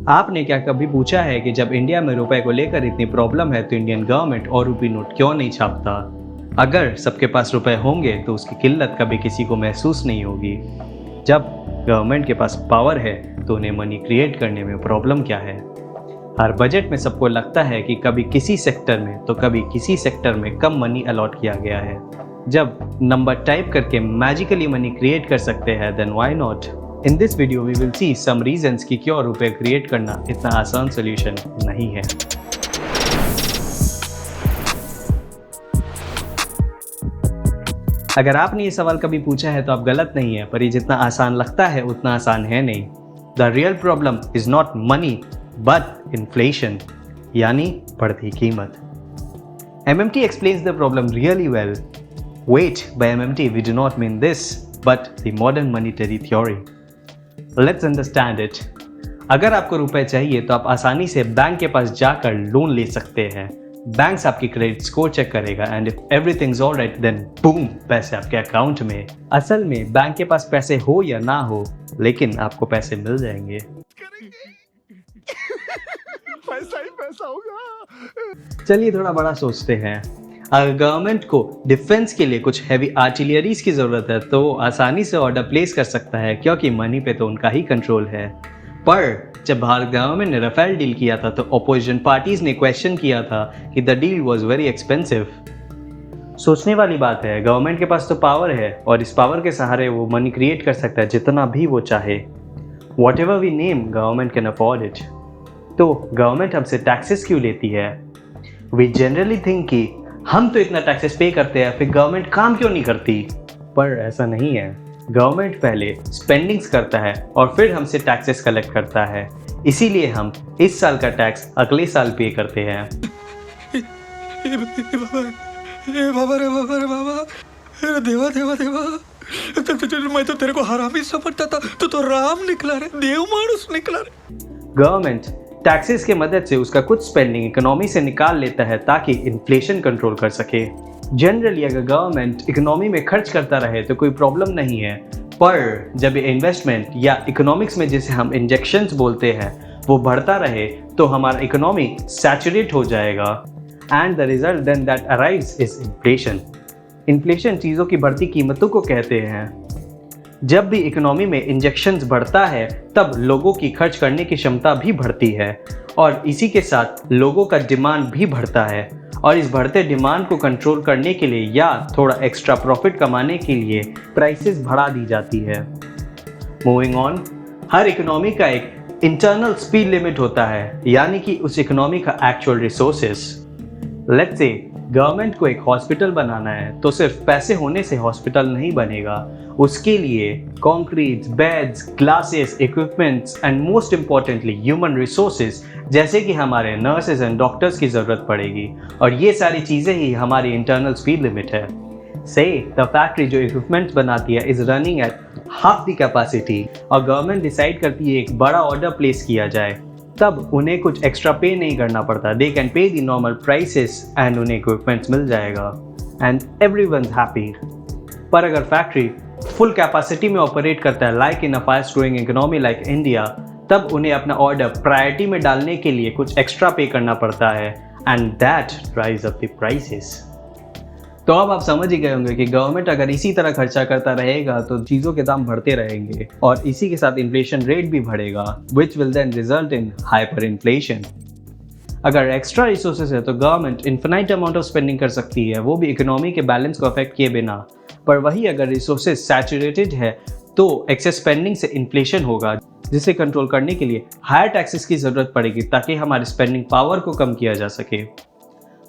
आपने क्या कभी पूछा है कि जब इंडिया में रुपए को लेकर इतनी प्रॉब्लम है तो इंडियन गवर्नमेंट और रुपी नोट क्यों नहीं छापता? अगर सबके पास रुपए होंगे तो उसकी किल्लत कभी किसी को महसूस नहीं होगी। जब गवर्नमेंट के पास पावर है तो उन्हें मनी क्रिएट करने में प्रॉब्लम क्या है? हर बजट में सबको लगता है कि कभी किसी सेक्टर में तो कभी किसी सेक्टर में कम मनी अलॉट किया गया है। जब नंबर टाइप करके मैजिकली मनी क्रिएट कर सकते हैं, then why not? In this video we will see some reasons कि क्यों रुपए क्रिएट करना इतना आसान सॉल्यूशन नहीं है। अगर आपने ये सवाल कभी पूछा है तो आप गलत नहीं है, पर ये जितना आसान लगता है उतना आसान है नहीं। The real problem is not money but inflation, यानी बढ़ती कीमत। MMT explains the problem really well. Wait, by MMT we do not mean this, but the modern monetary theory. Let's understand it. अगर आपको रुपए चाहिए तो आप आसानी से बैंक के पास जाकर लोन ले सकते हैं। बैंक आपकी क्रेडिट स्कोर चेक करेगा and if everything's alright then boom, पैसे आपके अकाउंट में। असल में बैंक के पास पैसे हो या ना हो, लेकिन आपको पैसे मिल जाएंगे। पैसा ही पैसा होगा। चलिए थोड़ा बड़ा सोचते हैं। अगर गवर्नमेंट को डिफेंस के लिए कुछ हैवी आर्टिलरीज की जरूरत है तो आसानी से ऑर्डर प्लेस कर सकता है, क्योंकि मनी पे तो उनका ही कंट्रोल है। पर जब भारत गवर्नमेंट ने राफेल डील किया था तो अपोजिशन पार्टीज ने क्वेश्चन किया था कि the deal was very expensive. सोचने वाली बात है, गवर्नमेंट के पास तो पावर है और इस पावर के सहारे वो मनी क्रिएट कर सकता है जितना भी वो चाहे। Whatever we name, government can afford it. तो गवर्नमेंट हमसे टैक्सेस क्यों लेती है? वी जनरली थिंक कि हम तो इतना टैक्सेस पे करते हैं, फिर गवर्नमेंट काम क्यों नहीं करती? पर ऐसा नहीं है। गवर्नमेंट पहले स्पेंडिंग्स करता है और फिर हमसे टैक्सेस कलेक्ट करता है। इसीलिए हम इस साल का टैक्स अगले साल पे करते हैं। देवा देवा देवा, मैं तो तेरे को हरामी समझता था, तो राम निकला रे, देव मानुस निकला रे। गवर्नमेंट टैक्सेस के मदद से उसका कुछ स्पेंडिंग इकोनॉमी से निकाल लेता है ताकि इन्फ्लेशन कंट्रोल कर सके। जनरली अगर गवर्नमेंट इकोनॉमी में खर्च करता रहे तो कोई प्रॉब्लम नहीं है, पर जब इन्वेस्टमेंट या इकोनॉमिक्स में जिसे हम इंजेक्शंस बोलते हैं वो बढ़ता रहे तो हमारा इकोनॉमी सैचुरेट हो जाएगा and the result then that arrives is inflation. Inflation चीज़ों की बढ़ती कीमतों को कहते हैं। जब भी इकोनॉमी में इंजेक्शंस बढ़ता है तब लोगों की खर्च करने की क्षमता भी बढ़ती है और इसी के साथ लोगों का डिमांड भी बढ़ता है और इस बढ़ते डिमांड को कंट्रोल करने के लिए या थोड़ा एक्स्ट्रा प्रॉफिट कमाने के लिए प्राइसेस बढ़ा दी जाती है। मूविंग ऑन, हर इकोनॉमी का एक इंटरनल स्पीड लिमिट होता है, यानी कि उस इकोनॉमी का actual resources. Let's say government को एक हॉस्पिटल बनाना है तो सिर्फ पैसे होने से हॉस्पिटल नहीं बनेगा, उसके लिए concrete, beds, glasses, equipments and most importantly human resources जैसे कि हमारे नर्सेज एंड डॉक्टर्स की ज़रूरत पड़ेगी और ये सारी चीज़ें ही हमारी इंटरनल स्पीड लिमिट है। से द फैक्ट्री जो इक्विपमेंट्स बनाती है is running at half the capacity और गवर्नमेंट डिसाइड करती है एक बड़ा ऑर्डर प्लेस किया जाए, तब उन्हें कुछ एक्स्ट्रा पे नहीं करना पड़ता। They can pay the normal prices and उन्हें इक्विपमेंट्स मिल जाएगा एंड एवरीवनस हैप्पी। पर अगर फैक्ट्री फुल कैपेसिटी में ऑपरेट करता है like in a fast growing economy like India, तब उन्हें अपना ऑर्डर प्रायोरिटी में डालने के लिए कुछ एक्स्ट्रा पे करना पड़ता है and that drives up the prices. तो अब आप समझ ही गए होंगे कि गवर्नमेंट अगर इसी तरह खर्चा करता रहेगा तो चीज़ों के दाम बढ़ते रहेंगे और इसी के साथ इन्फ्लेशन रेट भी बढ़ेगा, which will then result in hyperinflation. अगर एक्स्ट्रा रिसोर्सेज है तो government infinite amount of spending कर सकती है, वो भी इकोनॉमी के बैलेंस को अफेक्ट किए बिना। पर वही अगर रिसोर्सेज सैचुरेटेड है तो एक्सेस स्पेंडिंग से इन्फ्लेशन होगा, जिसे कंट्रोल करने के लिए हायर टैक्सेस की जरूरत पड़ेगी ताकि हमारी स्पेंडिंग पावर को कम किया जा सके।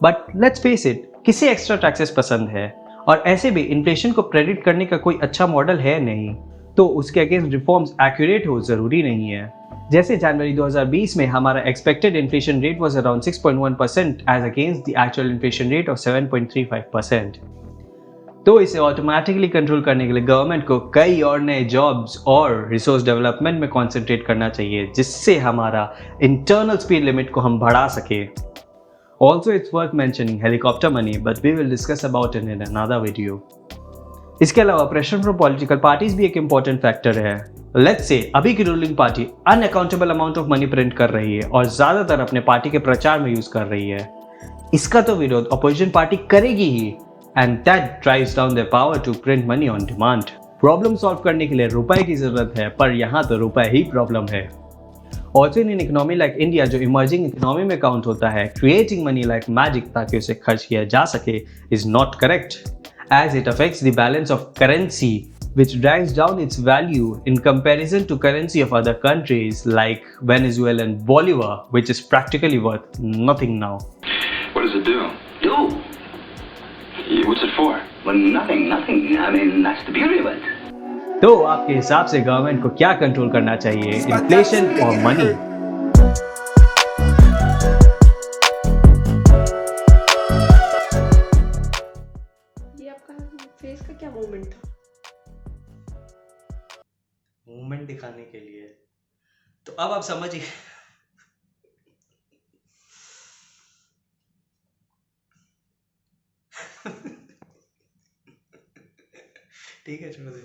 बट लेट्स फेस इट, किसे एक्स्ट्रा टैक्सेस पसंद है? और ऐसे भी इन्फ्लेशन को प्रेडिक्ट करने का कोई अच्छा मॉडल है नहीं, तो उसके अगेंस्ट रिफॉर्म्स एक्यूरेट हो जरूरी नहीं है। जैसे जनवरी 2020 में हमारा expected inflation rate was around 6.1% as against the actual inflation rate of 7.35%। तो इसे ऑटोमेटिकली कंट्रोल करने के लिए गवर्नमेंट को कई और नए जॉब्स और रिसोर्स डेवलपमेंट में कॉन्सेंट्रेट करना चाहिए, जिससे हमारा इंटरनल स्पीड लिमिट को हम बढ़ा सके। Also, it's worth mentioning helicopter money, but we will discuss about it in another video. इसके अलावा प्रेशर फ्रॉम पॉलिटिकल पार्टीज भी एक इम्पॉर्टेंट फैक्टर है। लेट्स से अभी की ruling party unaccountable amount of money print कर रही है और ज्यादातर अपने पार्टी के प्रचार में यूज कर रही है। इसका तो विरोध अपोजिशन पार्टी करेगी ही, and that drives down their power to print money on demand. Problem solve करने के लिए रुपए की जरूरत है, पर यहाँ तो रुपए ही प्रॉब्लम है। Also in economy like India, जो इमर्जिंग इकोनॉमी में काउंट होता है, क्रिएटिंग मनी लाइक मैजिक ताकि उसे खर्च किया जा सके is not correct, as it affects the balance of currency, which drives down its value in comparison to currency of other countries like Venezuelan Bolivar, which is practically worth nothing now. What does it do? Do? What's it for? Well, nothing. I mean, that's the beauty of it. तो आपके हिसाब से government को क्या control करना चाहिए, inflation और money? ये आपका फेस का क्या मूवमेंट था? मूवमेंट दिखाने के लिए। तो अब आप समझिए। ठीक है, छोड़ दे।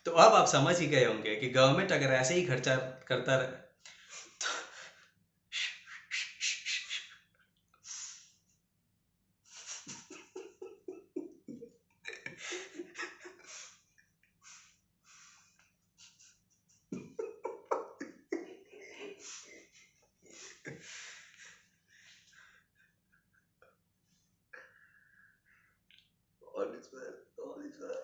तो अब आप समझ ही गए होंगे कि गवर्नमेंट अगर ऐसे ही खर्चा करता रहे all is well.